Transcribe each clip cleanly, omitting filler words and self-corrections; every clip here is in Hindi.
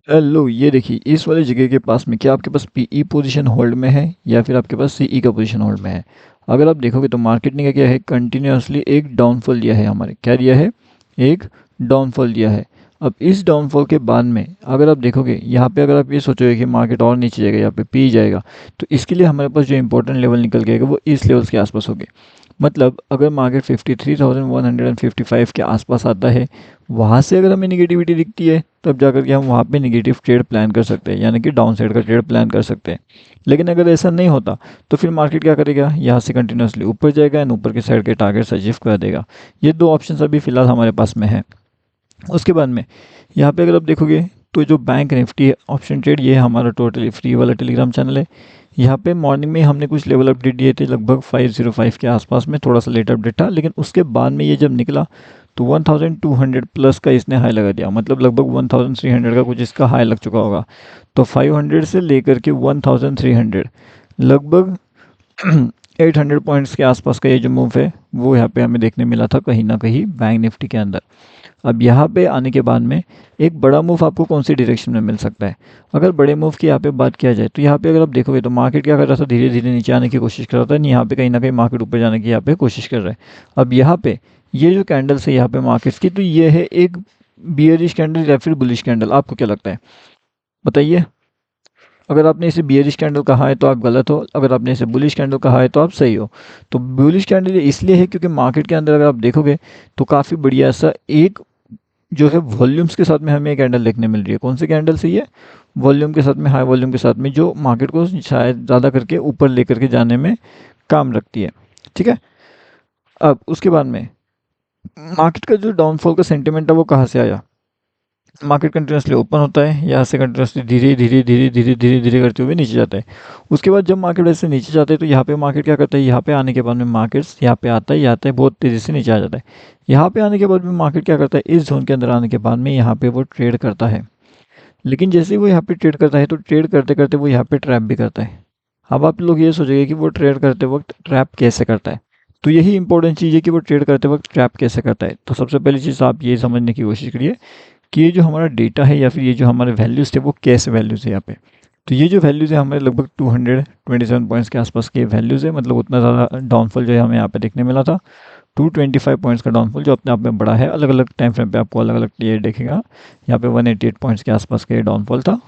हेलो, ये देखिए इस वाली जगह के पास में क्या आपके पास पीई पोजीशन होल्ड में है या फिर आपके पास सीई का पोजीशन होल्ड में है। अगर आप देखोगे तो मार्केट ने क्या किया है, कंटिन्यूसली एक डाउनफॉल दिया है, हमारे क्या दिया है, एक डाउनफॉल दिया है। अब इस डाउनफॉल के बाद में अगर आप देखोगे यहाँ पे, अगर आप ये सोचोगे कि मार्केट और नीचे जाएगा, यहाँ पे पी जाएगा, तो इसके लिए हमारे पास जो इंपॉर्टेंट लेवल निकल के आएगा वो इस लेवल्स के आसपास होगे। मतलब अगर मार्केट 53,155 के आसपास आता है, वहाँ से अगर हमें निगेटिविटी दिखती है तब जाकर के हम वहाँ पे निगेटिव ट्रेड प्लान कर सकते हैं, यानी कि डाउन साइड का ट्रेड प्लान कर सकते हैं। लेकिन अगर ऐसा नहीं होता तो फिर मार्केट क्या करेगा, यहाँ से कंटिन्यूसली ऊपर जाएगा एंड ऊपर के साइड के टारगेट्स अचीव कर देगा। ये दो ऑप्शन अभी फिलहाल हमारे पास में है। उसके बाद में यहाँ पे अगर आप देखोगे तो जो बैंक निफ्टी ऑप्शन ट्रेड, ये हमारा टोटली फ्री वाला टेलीग्राम चैनल है। यहाँ पे मॉर्निंग में हमने कुछ लेवल अपडेट दिए थे लगभग 505 के आसपास में, थोड़ा सा लेट अपडेट था, लेकिन उसके बाद में ये जब निकला तो 1200 प्लस का इसने हाई लगा दिया, मतलब लगभग 1300 का कुछ इसका हाई लग चुका होगा। तो 500 से लेकर के 1300 लगभग 800 पॉइंट्स के आसपास का ये जो मूव है वो यहाँ पे हमें देखने मिला था कहीं ना कहीं बैंक निफ्टी के अंदर। अब यहाँ पे आने के बाद में एक बड़ा मूव आपको कौन सी डायरेक्शन में मिल सकता है। अगर बड़े मूव की यहाँ पे बात किया जाए तो यहाँ पे अगर आप देखोगे तो मार्केट क्या कर रहा था, धीरे धीरे नीचे आने की कोशिश कर रहा था, यहाँ पे कहीं ना कहीं मार्केट ऊपर जाने की यहाँ पे कोशिश कर रहा है। अब यहाँ पे ये जो कैंडल्स है यहाँ पे मार्केट्स की, तो ये है एक बियरिश कैंडल या फिर बुलिश कैंडल, आपको क्या लगता है बताइए। अगर आपने इसे बियरिश कैंडल कहा है तो आप गलत हो, अगर आपने इसे बुलिश कैंडल कहा है तो आप सही हो। तो बुलिश कैंडल इसलिए है क्योंकि मार्केट के अंदर अगर आप देखोगे तो काफ़ी बढ़िया सा एक जो है वॉल्यूम्स के साथ में हमें एक कैंडल देखने मिल रही है। कौन सी कैंडल से ये, वॉल्यूम के साथ में, हाई वॉल्यूम के साथ में, जो मार्केट को शायद ज़्यादा करके ऊपर लेकर के जाने में काम रखती है। ठीक है। अब उसके बाद में मार्केट का जो डाउनफॉल का सेंटिमेंट है वो कहाँ से आया। मार्केट कंटिन्यूसली ओपन होता है, यहाँ से कंटिन्यूसली धीरे धीरे धीरे धीरे धीरे धीरे करते हुए नीचे जाता है। उसके बाद जब मार्केट ऐसे नीचे जाता है तो यहाँ पे मार्केट क्या करता है, यहाँ पे आने के बाद में मार्केट्स यहाँ पे आता है बहुत तेज़ी से नीचे आ जाता है। यहाँ पे आने के बाद में मार्केट क्या करता है, इस जोन के अंदर आने के बाद में यहाँ पे वो ट्रेड करता है। लेकिन जैसे ही वो यहाँ पे ट्रेड करता है तो ट्रेड करते करते वो यहाँ पे ट्रैप भी करता है। अब आप लोग ये सोचेंगे कि वो ट्रेड करते वक्त ट्रैप कैसे करता है। तो यही इंपॉर्टेंट चीज़ है कि वो ट्रेड करते वक्त ट्रैप कैसे करता है। तो सबसे पहली चीज़ आप ये समझने की कोशिश करिए कि ये जो हमारा डेटा है या फिर ये जो हमारे वैल्यूज़ थे वो कैसे वैल्यूज़ है यहाँ पे। तो ये जो वैल्यूज़ है हमारे लगभग 227 पॉइंट्स के आसपास के वैल्यूज़ है, मतलब उतना ज़्यादा डाउनफॉल जो है हमें यहाँ पे देखने मिला था। 225 पॉइंट्स का डाउनफॉल जो अपने आप में बड़ा है, अलग अलग टाइम फ्रेम पे आपको अलग अलग ये देखेगा। यहाँ पे 188 पॉइंट्स के आसपास का ये डाउनफॉल था।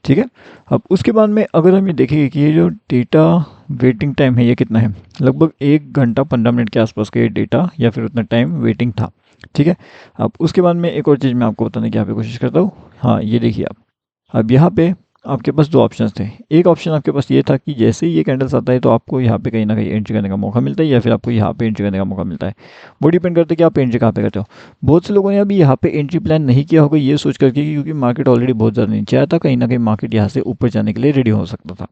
ठीक है। अब उसके बाद में अगर हम ये देखेंगे कि ये जो डेटा वेटिंग टाइम है ये कितना है, लगभग 1 घंटा 15 मिनट के आसपास का ये डेटा या फिर उतना टाइम वेटिंग था। ठीक है। अब उसके बाद में एक और चीज़ मैं आपको बताने की यहाँ पे कोशिश करता हूँ। हाँ, ये देखिए आप, अब यहाँ पे आपके पास दो ऑप्शंस थे। एक ऑप्शन आपके पास ये था कि जैसे ही ये कैंडल्स आता है तो आपको यहाँ पे कहीं ना कहीं एंट्री करने का मौका मिलता है या फिर आपको यहाँ पे एंट्री करने का मौका मिलता है। वो डिपेंड करता है कि आप एंट्री कहाँ पे करते हो। बहुत से लोगों ने अभी यहाँ पे एंट्री प्लान नहीं किया होगा ये सोच करके कि क्योंकि मार्केट ऑलरेडी बहुत ज़्यादा नीचे आया था, कहीं ना कहीं मार्केट यहाँ से ऊपर जाने के लिए रेडी हो सकता था।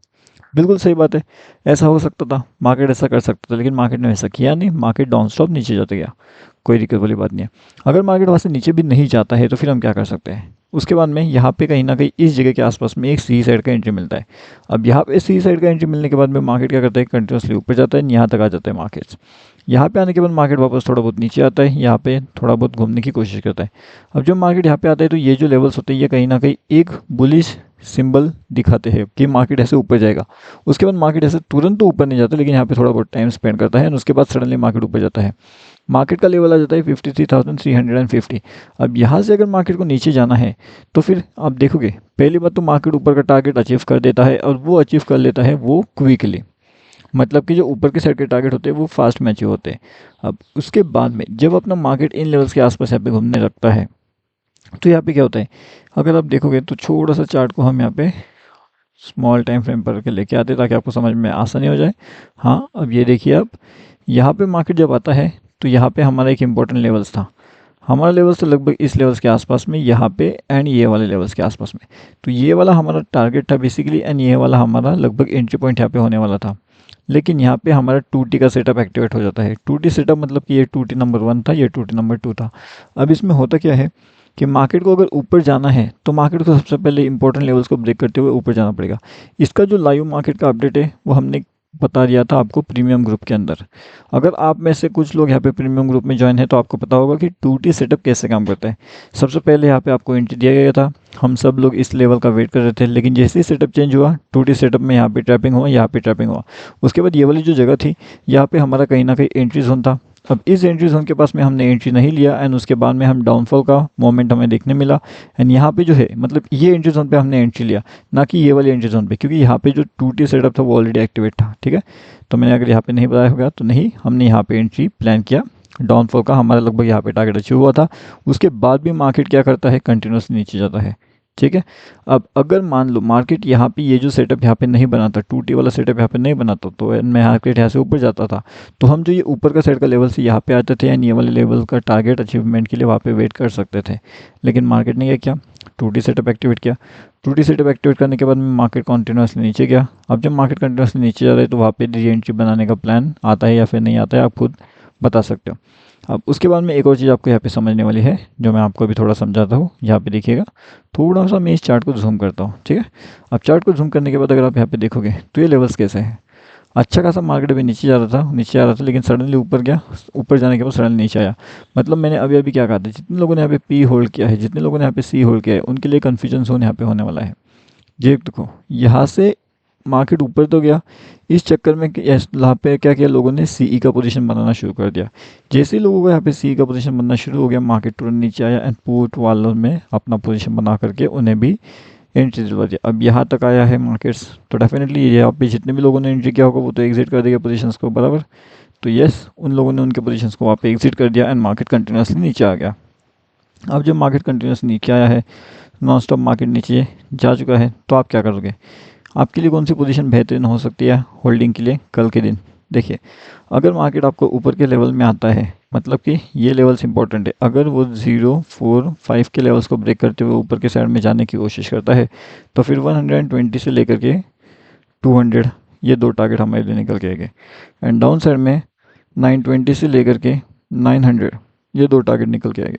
बिल्कुल सही बात है, ऐसा हो सकता था, मार्केट ऐसा कर सकता था, लेकिन मार्केट ने ऐसा किया नहीं, मार्केट डाउन स्टॉप नीचे जाते गया। कोई दिक्कत वाली बात नहीं है। अगर मार्केट वहाँ से नीचे भी नहीं जाता है तो फिर हम क्या कर सकते हैं, उसके बाद में यहाँ पे कहीं ना कहीं इस जगह के आसपास में एक सी साइड का एंट्री मिलता है। अब यहाँ पे सी साइड का एंट्री मिलने के बाद में मार्केट क्या करता है, कंटिन्यूसली ऊपर जाता है, यहाँ तक आ जाता है मार्केट्स। यहाँ पे आने के बाद मार्केट वापस थोड़ा बहुत नीचे आता है, यहाँ पे थोड़ा बहुत घूमने की कोशिश करता है। अब जब मार्केट यहाँ पे आता है तो ये जो लेवल्स होते हैं ये कहीं ना कहीं एक बुलिश सिंबल दिखाते हैं कि मार्केट ऐसे ऊपर जाएगा। उसके बाद मार्केट ऐसे तुरंत तो ऊपर नहीं जाता, लेकिन यहाँ पे थोड़ा बहुत टाइम स्पेंड करता है और उसके बाद सडनली मार्केट ऊपर जाता है। मार्केट का लेवल आ जाता है 53,350। अब यहाँ से अगर मार्केट को नीचे जाना है तो फिर आप देखोगे पहली बात तो मार्केट ऊपर का टारगेट अचीव कर देता है, और वो अचीव कर लेता है वो क्विकली, मतलब कि जो ऊपर के साइड के टारगेट होते हैं वो फास्ट में अचीव होते हैं। अब उसके बाद में जब अपना मार्केट इन लेवल्स के आसपास यहाँ पे घूमने लगता है तो यहाँ पे क्या होता है, अगर आप देखोगे तो छोटा सा चार्ट को हम यहाँ पे स्मॉल टाइम फ्रेम पर के लेके आते ताकि आपको समझ में आसानी हो जाए। हाँ, अब ये देखिए आप, यहाँ पे मार्केट जब आता है तो यहाँ पे हमारा एक इम्पोर्टेंट लेवल्स था, हमारा लेवल्स तो लगभग इस लेवल्स के आसपास में यहाँ पे एंड ये वाले लेवल्स के आसपास में। तो ये वाला हमारा टारगेट था बेसिकली, एंड ये वाला हमारा लगभग एंट्री पॉइंट यहाँ पे होने वाला था। लेकिन यहाँ पे हमारा 2T का सेटअप एक्टिवेट हो जाता है। 2T सेटअप मतलब कि ये 2T नंबर 1 था, ये 2T नंबर 2 था। अब इसमें होता क्या है कि मार्केट को अगर ऊपर जाना है तो मार्केट को सबसे पहले इंपॉर्टेंट लेवल्स को ब्रेक करते हुए ऊपर जाना पड़ेगा। इसका जो लाइव मार्केट का अपडेट है वो हमने बता दिया था आपको प्रीमियम ग्रुप के अंदर। अगर आप में से कुछ लोग यहाँ पे प्रीमियम ग्रुप में ज्वाइन है तो आपको पता होगा कि 2T सेटअप कैसे काम करता है। सबसे पहले यहाँ पे आपको एंट्री दिया गया था, हम सब लोग इस लेवल का वेट कर रहे थे, लेकिन जैसे ही सेटअप चेंज हुआ 2T सेटअप में यहाँ पे ट्रैपिंग हुआ, यहाँ पे ट्रैपिंग हुआ। उसके बाद ये वाली जो जगह थी यहाँ पे हमारा कहीं ना कहीं एंट्री जोन था। अब इस एंट्री जोन के पास में हमने एंट्री नहीं लिया एंड उसके बाद में हम डाउनफॉल का मोमेंट हमें देखने मिला। एंड यहाँ पे जो है मतलब ये एंट्री जोन पे हमने एंट्री लिया, ना कि ये वाली एंट्री जोन पे, क्योंकि यहाँ पे जो 2T सेटअप था वो ऑलरेडी एक्टिवेट था। ठीक है, तो मैंने अगर यहाँ पे नहीं बताया होगा तो नहीं, हमने यहाँ पे एंट्री प्लान किया। डाउनफॉल का हमारा लगभग यहाँ पे टारगेट अचीव हुआ था। उसके बाद भी मार्केट क्या करता है, कंटिन्यूसली नीचे जाता है। ठीक है, अब अगर मान लो मार्केट यहाँ पे ये जो सेटअप यहाँ पे नहीं बनाता, 2T वाला सेटअप यहाँ पे नहीं बनाता, तो मार्केट यहाँ से ऊपर जाता था, तो हम जो ये ऊपर का साइड का लेवल से यहाँ पे आते थे एंड ये वाले लेवल का टारगेट अचीवमेंट के लिए वहाँ पे वेट कर सकते थे। लेकिन मार्केट ने क्या 2T सेटअप एक्टिवेट किया। 2T सेटअप एक्टिवेट करने के बाद में मार्केट कंटिन्यूसली नीचे गया। अब जब मार्केट कंटिन्यूसली नीचे जा रहा है तो वहाँ पे री एंट्री बनाने का प्लान आता है या फिर नहीं आता है, आप खुद बता सकते हो। अब उसके बाद में एक और चीज़ आपको यहाँ पे समझने वाली है जो मैं आपको अभी थोड़ा समझाता हूँ। यहाँ पे देखिएगा, थोड़ा सा मैं इस चार्ट को जूम करता हूँ। ठीक है, अब चार्ट को जूम करने के बाद अगर आप यहाँ पे देखोगे तो ये लेवल्स कैसे हैं। अच्छा खासा मार्केट अभी नीचे जा रहा था, नीचे आ रहा था, लेकिन सडनली ऊपर गया, ऊपर जाने के बाद सडनली नीचे आया। मतलब मैंने अभी अभी क्या कहा था, जितने लोगों ने यहाँ पे पी होल्ड किया है, जितने लोगों ने यहाँ पे सी होल्ड किया है, उनके लिए कन्फ्यूजन जोन यहाँ पे होने वाला है। ये देखो, यहाँ से मार्केट ऊपर तो गया, इस चक्कर में यहाँ पे क्या किया लोगों ने, सीई का पोजीशन बनाना शुरू कर दिया। जैसे ही लोगों को यहाँ पे सीई का पोजीशन बनना शुरू हो गया, मार्केट तुरंत नीचे आया एंड पुट वालों में अपना पोजीशन बना करके उन्हें भी एंट्री दिलवा दिया। अब यहाँ तक आया है मार्केट्स, तो डेफिनेटली यहाँ पे जितने भी लोगों ने एंट्री किया होगा वो तो एग्जिट कर देगा पोजीशंस को, बराबर। तो यस, उन लोगों ने उनके पोजीशंस को वहाँ पे एग्जिट कर दिया एंड मार्केट कंटिन्यूसली नीचे आ गया। अब जब मार्केट कंटिन्यूसली नीचे आया है, नॉन स्टॉप मार्केट नीचे जा चुका है, तो आप क्या करोगे, आपके लिए कौन सी पोजीशन बेहतरीन हो सकती है होल्डिंग के लिए कल के दिन। देखिए, अगर मार्केट आपको ऊपर के लेवल में आता है, मतलब कि ये लेवल्स इंपॉर्टेंट है, अगर वो 045 के लेवल्स को ब्रेक करते हुए ऊपर के साइड में जाने की कोशिश करता है, तो फिर 120 से लेकर के 200 ये दो टारगेट हमारे लिए निकल के आएंगे। एंड डाउन साइड में 920 से लेकर के 900 ये दो टारगेट निकल के आएंगे।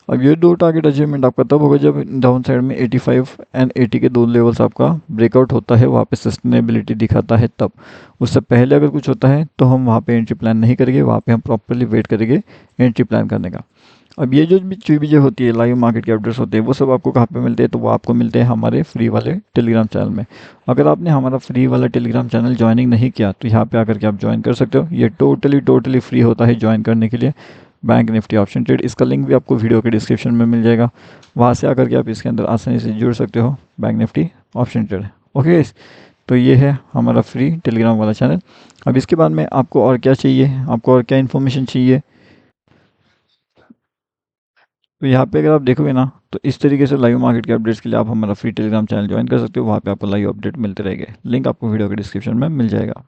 अब ये दो टारगेट अचीवमेंट आपका तब होगा जब डाउन साइड में 85 एंड 80 के दो लेवल्स आपका ब्रेकआउट होता है, वहाँ पे सस्टेनेबिलिटी दिखाता है तब। उससे पहले अगर कुछ होता है तो हम वहाँ पे एंट्री प्लान नहीं करेंगे, वहाँ पे हम प्रॉपरली वेट करेंगे एंट्री प्लान करने का। अब ये जो भी चीज़ें होती है, लाइव मार्केट के अपडेट्स होते हैं, वो सब आपको कहाँ पे मिलते हैं, तो वो आपको मिलते हैं हमारे फ्री वाले टेलीग्राम चैनल में। अगर आपने हमारा फ्री वाला टेलीग्राम चैनल ज्वाइनिंग नहीं किया तो यहाँ पे आकर के आप ज्वाइन कर सकते हो। ये टोटली फ्री होता है ज्वाइन करने के लिए। बैंक निफ्टी ऑप्शन ट्रेड, इसका लिंक भी आपको वीडियो के डिस्क्रिप्शन में मिल जाएगा, वहाँ से आकर के आप इसके अंदर आसानी से जुड़ सकते हो, bank Nifty option trade. Okay, तो ये है हमारा फ्री टेलीग्राम वाला चैनल। अब इसके बाद में आपको और क्या चाहिए, आपको और क्या इन्फॉर्मेशन चाहिए, तो यहाँ पे अगर आप देखोगे ना तो इस तरीके से लाइव मार्केट के अपडेट्स के लिए आप हमारा फ्री टेलीग्राम चैनल ज्वाइन कर सकते हो। वहाँ पे आपको लाइव अपडेट मिलते रहेंगे, लिंक आपको वीडियो के डिस्क्रिप्शन में मिल जाएगा।